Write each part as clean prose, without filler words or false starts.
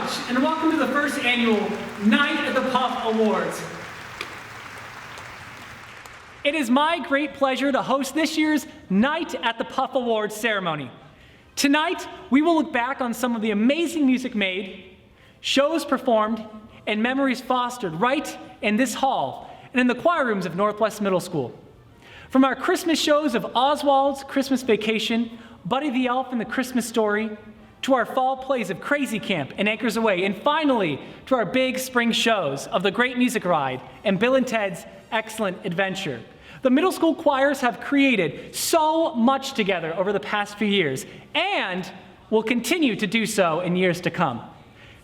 much, and welcome to the first annual Night at the Puff Awards. It is my great pleasure to host this year's Night at the Puff Awards ceremony. Tonight, we will look back on some of the amazing music made, shows performed, and memories fostered right in this hall and in the choir rooms of Northwest Middle School. From our Christmas shows of Oswald's Christmas Vacation, Buddy the Elf and the Christmas Story, to our fall plays of Crazy Camp and Anchors Away, and finally, to our big spring shows of The Great Music Ride and Bill and Ted's Excellent Adventure. The middle school choirs have created so much together over the past few years, and will continue to do so in years to come.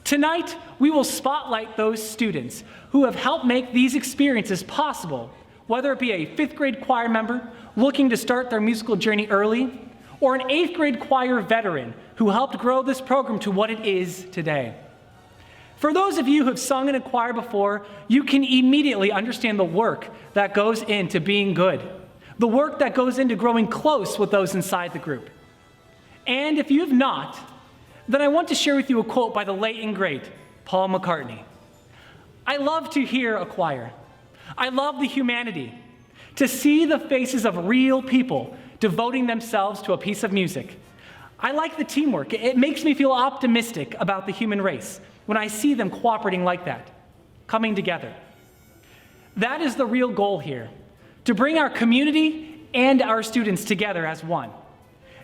Tonight, we will spotlight those students who have helped make these experiences possible, whether it be a 5th grade choir member looking to start their musical journey early, or an 8th grade choir veteran who helped grow this program to what it is today. For those of you who have sung in a choir before, you can immediately understand the work that goes into being good, the work that goes into growing close with those inside the group. And if you have not, then I want to share with you a quote by the late and great Paul McCartney. I love to hear a choir. I love the humanity, to see the faces of real people devoting themselves to a piece of music. I like the teamwork. It makes me feel optimistic about the human race when I see them cooperating like that, coming together. That is the real goal here, to bring our community and our students together as one.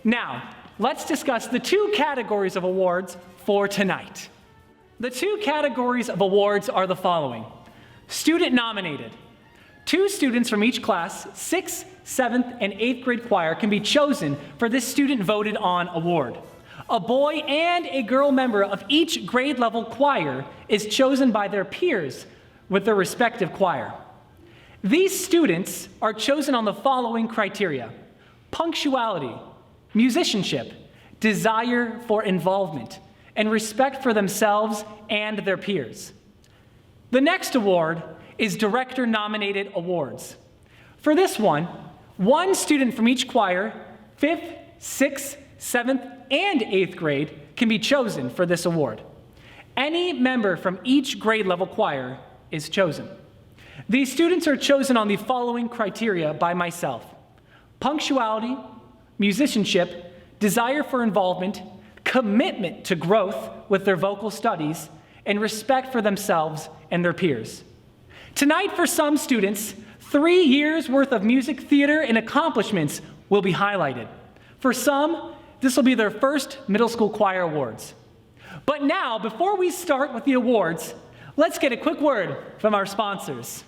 Now, let's discuss the 2 categories of awards for tonight. The 2 categories of awards are the following. Student nominated. 2 students from each class, 6th, 7th, and 8th grade choir, can be chosen for this student voted on award. A boy and a girl member of each grade level choir is chosen by their peers with their respective choir. These students are chosen on the following criteria: punctuality, musicianship, desire for involvement, and respect for themselves and their peers. The next award is director-nominated awards. For this one student from each choir, 5th, 6th, 7th, and 8th grade, can be chosen for this award. Any member from each grade level choir is chosen. These students are chosen on the following criteria by myself: punctuality, musicianship, desire for involvement, commitment to growth with their vocal studies, and respect for themselves and their peers. Tonight, for some students, 3 years worth of music theater and accomplishments will be highlighted. For some, this will be their first middle school choir awards. But now, before we start with the awards, let's get a quick word from our sponsors.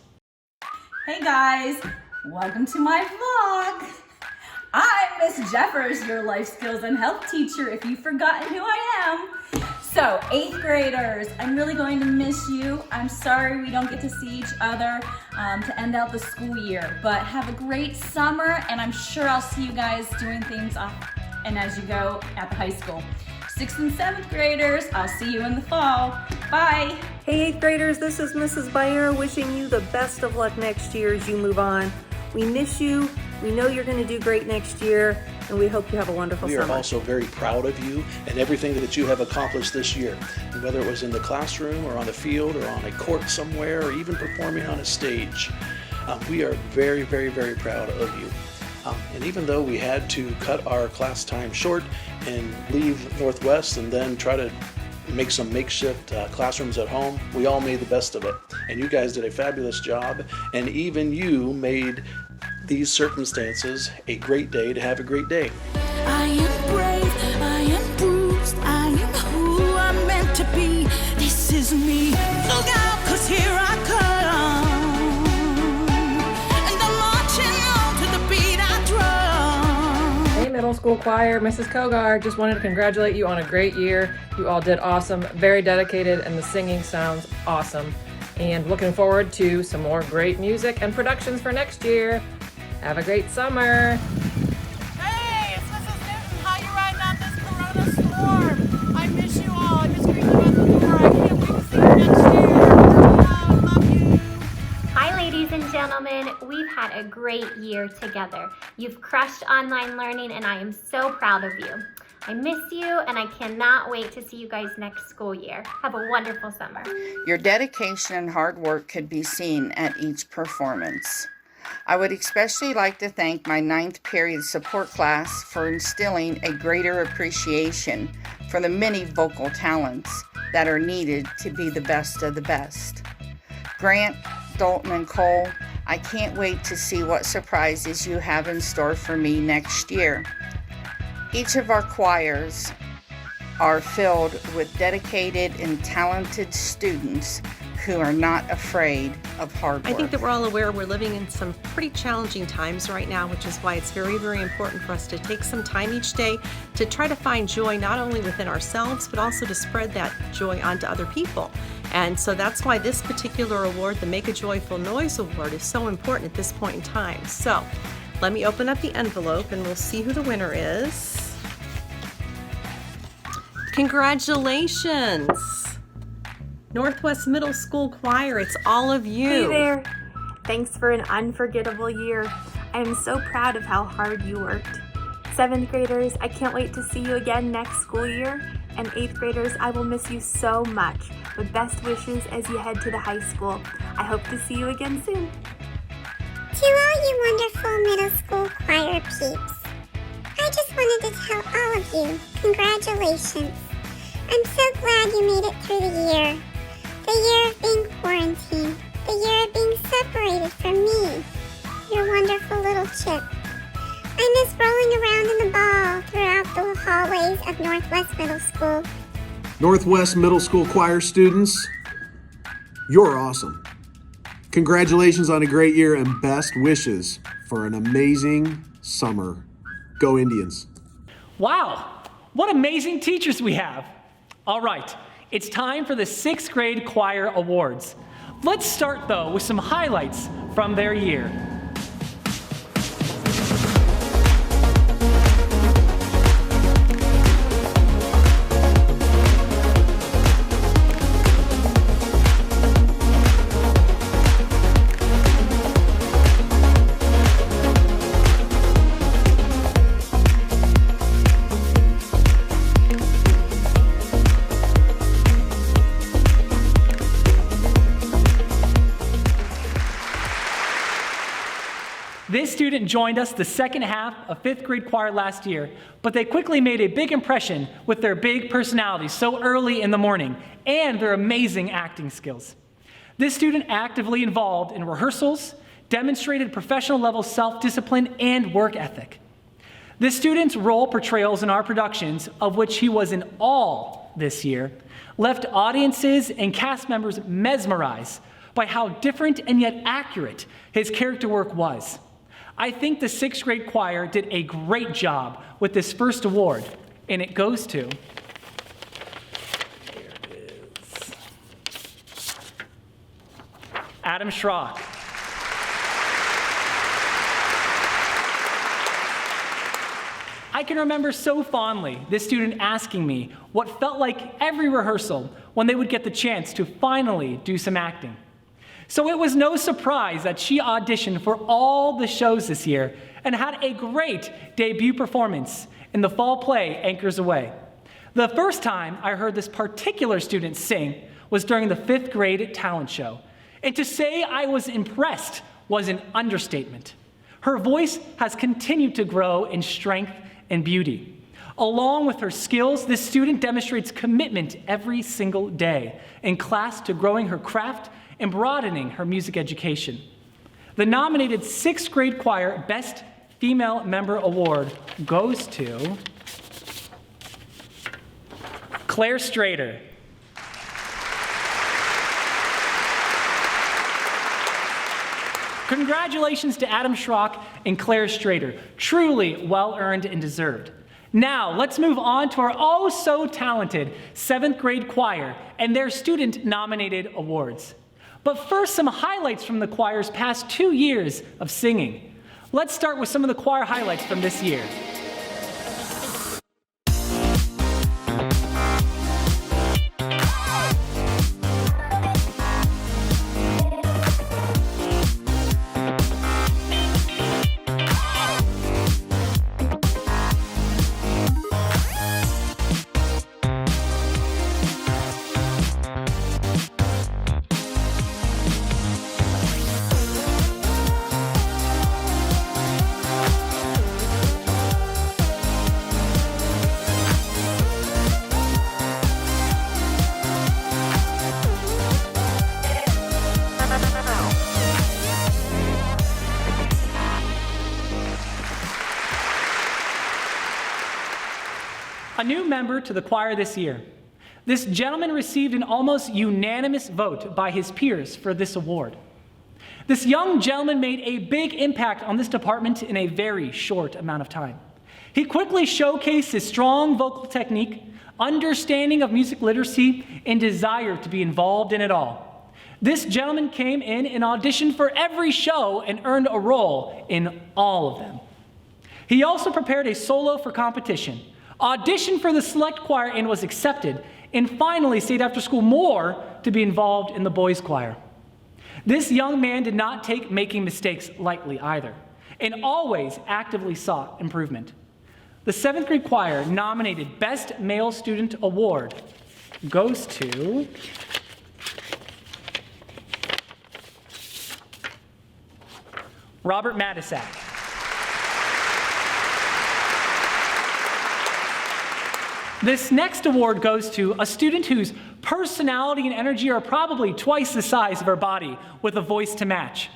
Hey guys, welcome to my vlog. I'm Miss Jeffers, your life skills and health teacher, if you've forgotten who I am. So, 8th graders, I'm really going to miss you. I'm sorry we don't get to see each other to end out the school year, but have a great summer, and I'm sure I'll see you guys doing things and as you go at the high school. 6th and 7th graders, I'll see you in the fall. Bye. Hey 8th graders, this is Mrs. Bayer wishing you the best of luck next year as you move on. We miss you. We know you're going to do great next year, and we hope you have a wonderful summer. We are also very proud of you and everything that you have accomplished this year. And whether it was in the classroom or on the field or on a court somewhere or even performing on a stage, we are very, very, very proud of you. And even though we had to cut our class time short and leave Northwest and then try to make some makeshift classrooms at home, we all made the best of it. And you guys did a fabulous job, and even you made these circumstances a great day to have a great day. I am brave, I am bruised, I am who I'm meant to be. This is me. Look out, 'cause here I come. And I'm marching on to the beat I drum. Hey middle school choir, Mrs. Kogar, just wanted to congratulate you on a great year. You all did awesome, very dedicated, and the singing sounds awesome. And looking forward to some more great music and productions for next year. Have a great summer. Hey, it's Mrs. Newton. How you riding out this Corona storm? I miss you all. I miss greeting you at the door. I can't wait to see you next year. Love you. Hi, ladies and gentlemen. We've had a great year together. You've crushed online learning, and I am so proud of you. I miss you and I cannot wait to see you guys next school year. Have a wonderful summer. Your dedication and hard work could be seen at each performance. I would especially like to thank my 9th period support class for instilling a greater appreciation for the many vocal talents that are needed to be the best of the best. Grant, Dalton, and Cole, I can't wait to see what surprises you have in store for me next year. Each of our choirs are filled with dedicated and talented students who are not afraid of hard work. I think that we're all aware we're living in some pretty challenging times right now, which is why it's very, very important for us to take some time each day to try to find joy not only within ourselves, but also to spread that joy onto other people. And so that's why this particular award, the Make a Joyful Noise Award, is so important at this point in time. So let me open up the envelope and we'll see who the winner is. Congratulations! Northwest Middle School Choir, it's all of you. Hey there! Thanks for an unforgettable year. I am so proud of how hard you worked. 7th graders, I can't wait to see you again next school year. And 8th graders, I will miss you so much. With best wishes as you head to the high school. I hope to see you again soon. To all you wonderful middle school choir peeps, I just wanted to tell all of you, congratulations. I'm so glad you made it through the year. The year of being quarantined. The year of being separated from me, your wonderful little chip. I miss rolling around in the ball throughout the hallways of Northwest Middle School. Northwest Middle School Choir students, you're awesome. Congratulations on a great year and best wishes for an amazing summer. Go Indians. Wow, what amazing teachers we have. All right, it's time for the 6th grade choir awards. Let's start though with some highlights from their year. This student joined us the second half of 5th grade choir last year, but they quickly made a big impression with their big personalities so early in the morning and their amazing acting skills. This student actively involved in rehearsals, demonstrated professional level self-discipline and work ethic. This student's role portrayals in our productions, of which he was in all this year, left audiences and cast members mesmerized by how different and yet accurate his character work was. I think the 6th grade choir did a great job with this first award, and it goes to Adam Schrock. I can remember so fondly this student asking me what felt like every rehearsal when they would get the chance to finally do some acting. So it was no surprise that she auditioned for all the shows this year and had a great debut performance in the fall play Anchors Away. The first time I heard this particular student sing was during the 5th grade talent show. And to say I was impressed was an understatement. Her voice has continued to grow in strength and beauty. Along with her skills, this student demonstrates commitment every single day in class to growing her craft and broadening her music education. The nominated 6th grade choir Best Female Member Award goes to Claire Strader. Congratulations to Adam Schrock and Claire Strader. Truly well-earned and deserved. Now, let's move on to our oh-so-talented 7th grade choir and their student-nominated awards. But first, some highlights from the choir's past 2 years of singing. Let's start with some of the choir highlights from this year. a new member to the choir this year. This gentleman received an almost unanimous vote by his peers for this award. This young gentleman made a big impact on this department in a very short amount of time. He quickly showcased his strong vocal technique, understanding of music literacy, and desire to be involved in it all. This gentleman came in and auditioned for every show and earned a role in all of them. He also prepared a solo for competition, auditioned for the select choir and was accepted, and finally stayed after school more to be involved in the boys' choir. This young man did not take making mistakes lightly either, and always actively sought improvement. The 7th grade choir nominated Best Male Student Award goes to Robert Matisak. This next award goes to a student whose personality and energy are probably twice the size of her body with a voice to match.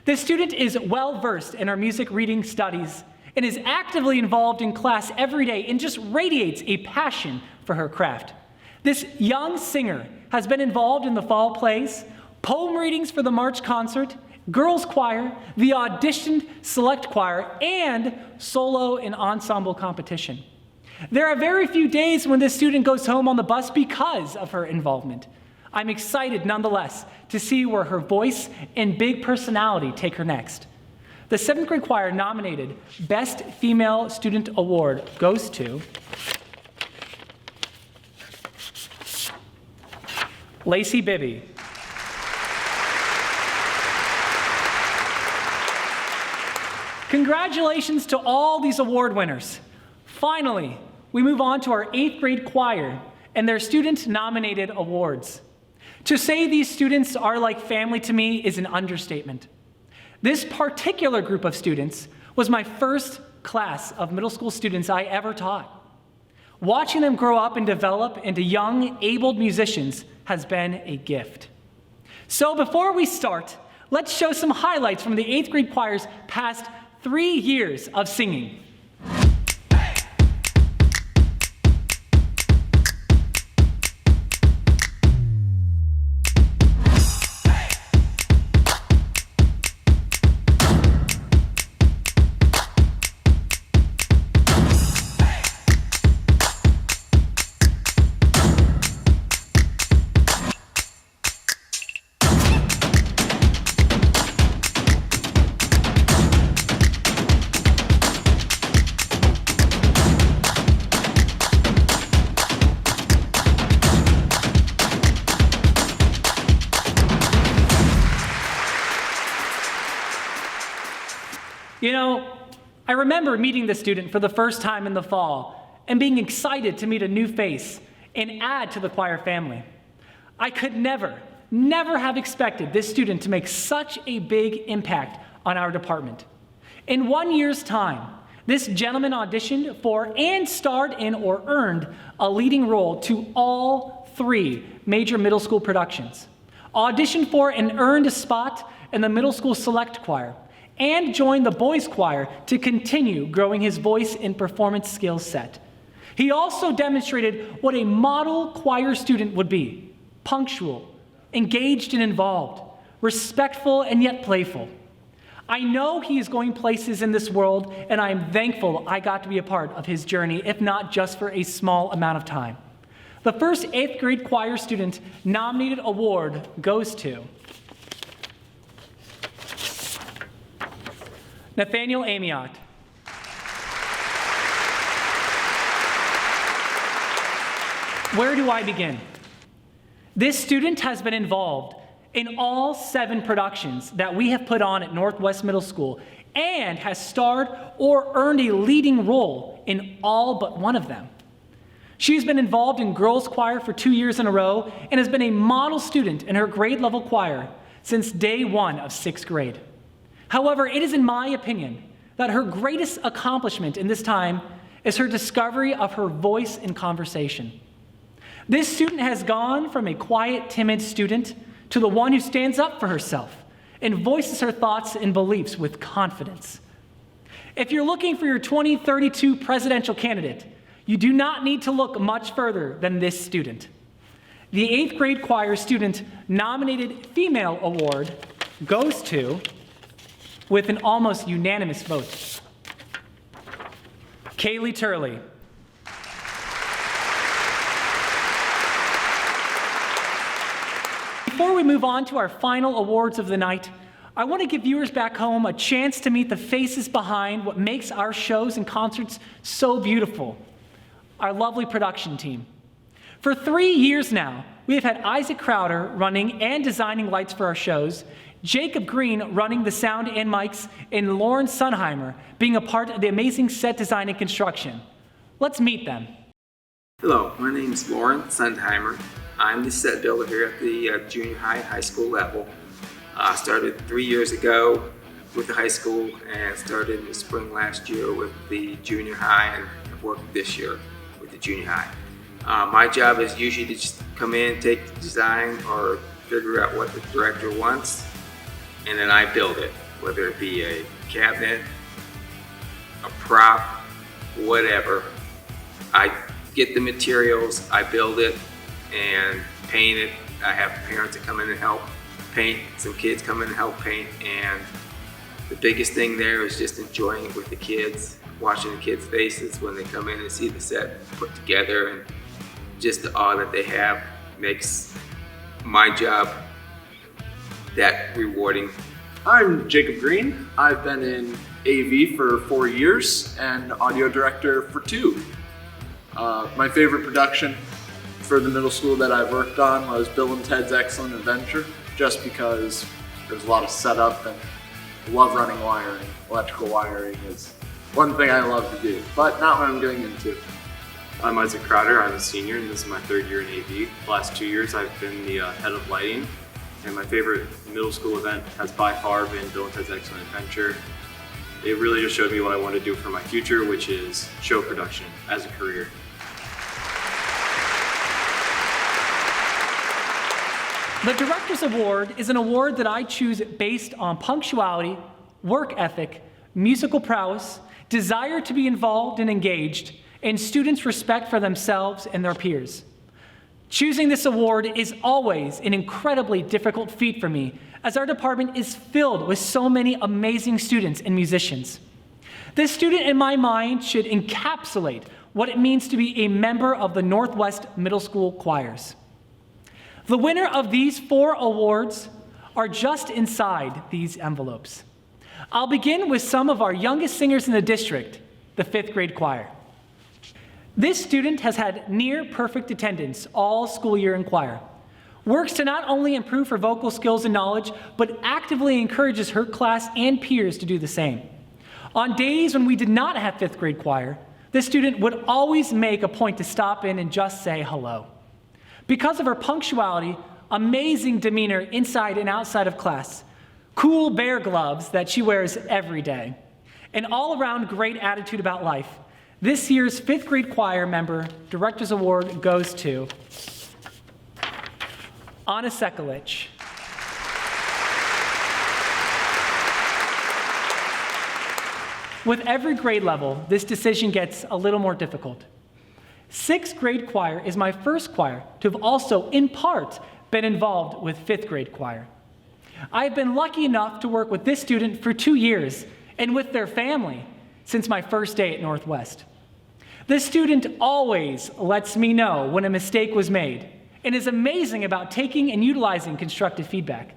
This student is well-versed in her music reading studies and is actively involved in class every day and just radiates a passion for her craft. This young singer has been involved in the fall plays, poem readings for the March concert, girls choir, the auditioned select choir, and solo and ensemble competition. There are very few days when this student goes home on the bus because of her involvement. I'm excited nonetheless to see where her voice and big personality take her next. The 7th grade choir nominated Best Female Student Award goes to Lacey Bibby. Congratulations to all these award winners. Finally, we move on to our 8th grade choir and their student-nominated awards. To say these students are like family to me is an understatement. This particular group of students was my first class of middle school students I ever taught. Watching them grow up and develop into young, able musicians has been a gift. So before we start, let's show some highlights from the 8th grade choir's past 3 years of singing. You know, I remember meeting this student for the first time in the fall and being excited to meet a new face and add to the choir family. I could never have expected this student to make such a big impact on our department. In 1 year's time, this gentleman auditioned for and starred in or earned a leading role to all 3 major middle school productions, auditioned for and earned a spot in the middle school select choir, and joined the boys' choir to continue growing his voice and performance skill set. He also demonstrated what a model choir student would be: punctual, engaged and involved, respectful and yet playful. I know he is going places in this world, and I am thankful I got to be a part of his journey, if not just for a small amount of time. The first 8th grade choir student nominated award goes to Nathaniel Amiot. Where do I begin? This student has been involved in all 7 productions that we have put on at Northwest Middle School and has starred or earned a leading role in all but one of them. She's been involved in girls' choir for 2 years in a row and has been a model student in her grade level choir since day 1 of 6th grade. However, it is in my opinion that her greatest accomplishment in this time is her discovery of her voice in conversation. This student has gone from a quiet, timid student to the one who stands up for herself and voices her thoughts and beliefs with confidence. If you're looking for your 2032 presidential candidate, you do not need to look much further than this student. The 8th grade choir student nominated female award goes to, with an almost unanimous vote, Kaylee Turley. Before we move on to our final awards of the night, I want to give viewers back home a chance to meet the faces behind what makes our shows and concerts so beautiful, our lovely production team. For 3 years now, we have had Isaac Crowder running and designing lights for our shows, Jacob Green running the sound and mics, and Lauren Sunheimer being a part of the amazing set design and construction. Let's meet them. Hello, my name is Lauren Sunheimer. I'm the set builder here at the junior high school level. I started 3 years ago with the high school and started in the spring last year with the junior high, and I've worked this year with the junior high. My job is usually to just come in, take the design, or figure out what the director wants, and then I build it, whether it be a cabinet, a prop, whatever. I get the materials, I build it, and paint it. I have parents that come in and help paint, some kids come in and help paint, and the biggest thing there is just enjoying it with the kids, watching the kids' faces when they come in and see the set put together, and just the awe that they have makes my job that rewarding. I'm Jacob Green. I've been in AV for 4 years and audio director for 2. My favorite production for the middle school that I've worked on was Bill and Ted's Excellent Adventure, just because there's a lot of setup and I love running wiring. Electrical wiring is one thing I love to do, but not what I'm getting into. I'm Isaac Crowder. I'm a senior and this is my 3rd year in AV. The last 2 years I've been the head of lighting, and my favorite middle school event has by far been Bill and Ted's Excellent Adventure. It really just showed me what I want to do for my future, which is show production as a career. The Director's Award is an award that I choose based on punctuality, work ethic, musical prowess, desire to be involved and engaged, and students' respect for themselves and their peers. Choosing this award is always an incredibly difficult feat for me, as our department is filled with so many amazing students and musicians. This student, in my mind, should encapsulate what it means to be a member of the Northwest Middle School Choirs. The winner of these 4 awards are just inside these envelopes. I'll begin with some of our youngest singers in the district, the 5th grade choir. This student has had near perfect attendance all school year in choir, works to not only improve her vocal skills and knowledge, but actively encourages her class and peers to do the same. On days when we did not have 5th grade choir, this student would always make a point to stop in and just say hello. Because of her punctuality, amazing demeanor inside and outside of class, cool bear gloves that she wears every day, and all-around great attitude about life, this year's 5th grade choir member Director's Award goes to Anna Sekulich. With every grade level, this decision gets a little more difficult. 6th grade choir is my first choir to have also, in part, been involved with 5th grade choir. I've been lucky enough to work with this student for 2 years and with their family since my first day at Northwest. This student always lets me know when a mistake was made and is amazing about taking and utilizing constructive feedback.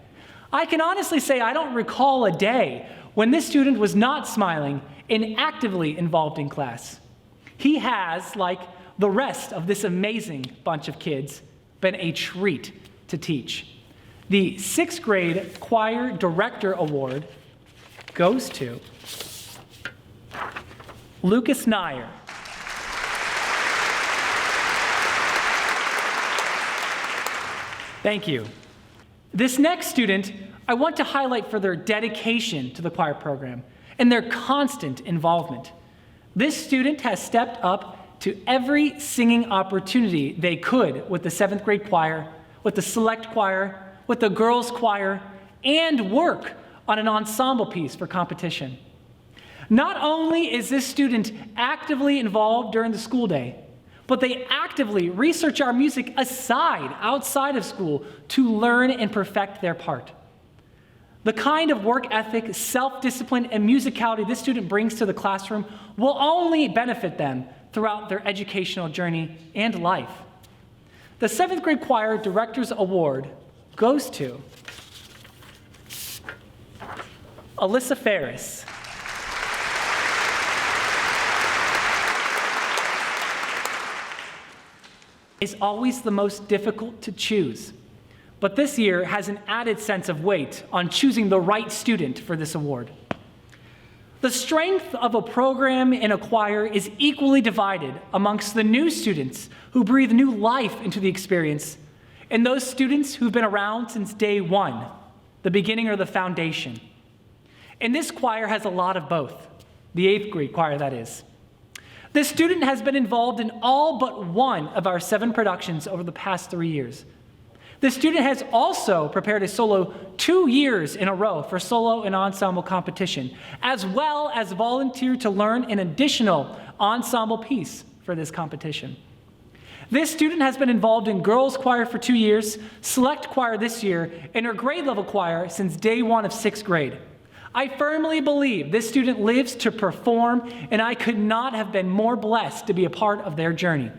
I can honestly say I don't recall a day when this student was not smiling and actively involved in class. He has, like the rest of this amazing bunch of kids, been a treat to teach. The 6th grade Choir Director Award goes to Lucas Nyer. Thank you. This next student, I want to highlight for their dedication to the choir program and their constant involvement. This student has stepped up to every singing opportunity they could with the 7th grade choir, with the select choir, with the girls choir, and work on an ensemble piece for competition. Not only is this student actively involved during the school day, but they actively research our music outside of school to learn and perfect their part. The kind of work ethic, self-discipline, and musicality this student brings to the classroom will only benefit them throughout their educational journey and life. The 7th grade choir Director's Award goes to Alyssa Ferris. Is always the most difficult to choose, but this year has an added sense of weight on choosing the right student for this award. The strength of a program in a choir is equally divided amongst the new students who breathe new life into the experience and those students who've been around since day one, the beginning or the foundation. And this choir has a lot of both, the 8th grade choir, that is. This student has been involved in all but one of our 7 productions over the past 3 years. This student has also prepared a solo 2 years in a row for solo and ensemble competition, as well as volunteered to learn an additional ensemble piece for this competition. This student has been involved in girls choir for 2 years, select choir this year, and her grade level choir since day one of 6th grade. I firmly believe this student lives to perform, and I could not have been more blessed to be a part of their journey.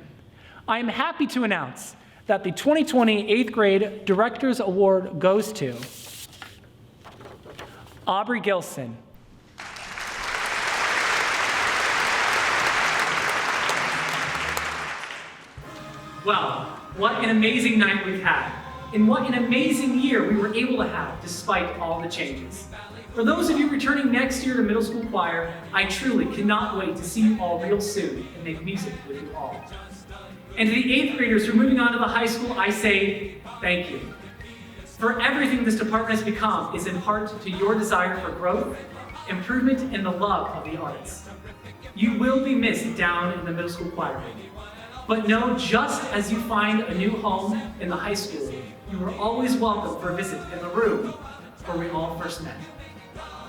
I am happy to announce that the 2020 8th grade Director's Award goes to Aubrey Gilson. Well, what an amazing night we've had, and what an amazing year we were able to have despite all the changes. For those of you returning next year to middle school choir, I truly cannot wait to see you all real soon and make music with you all. And to the 8th graders who are moving on to the high school, I say thank you. For everything this department has become is in part to your desire for growth, improvement, and the love of the arts. You will be missed down in the middle school choir. But know, just as you find a new home in the high school, you are always welcome for a visit in the room where we all first met.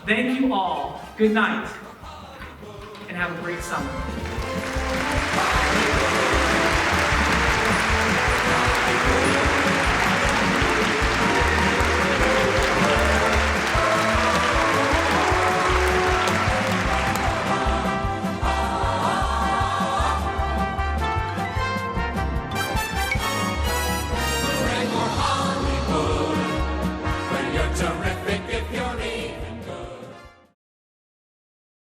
Thank you all, good night, and have a great summer.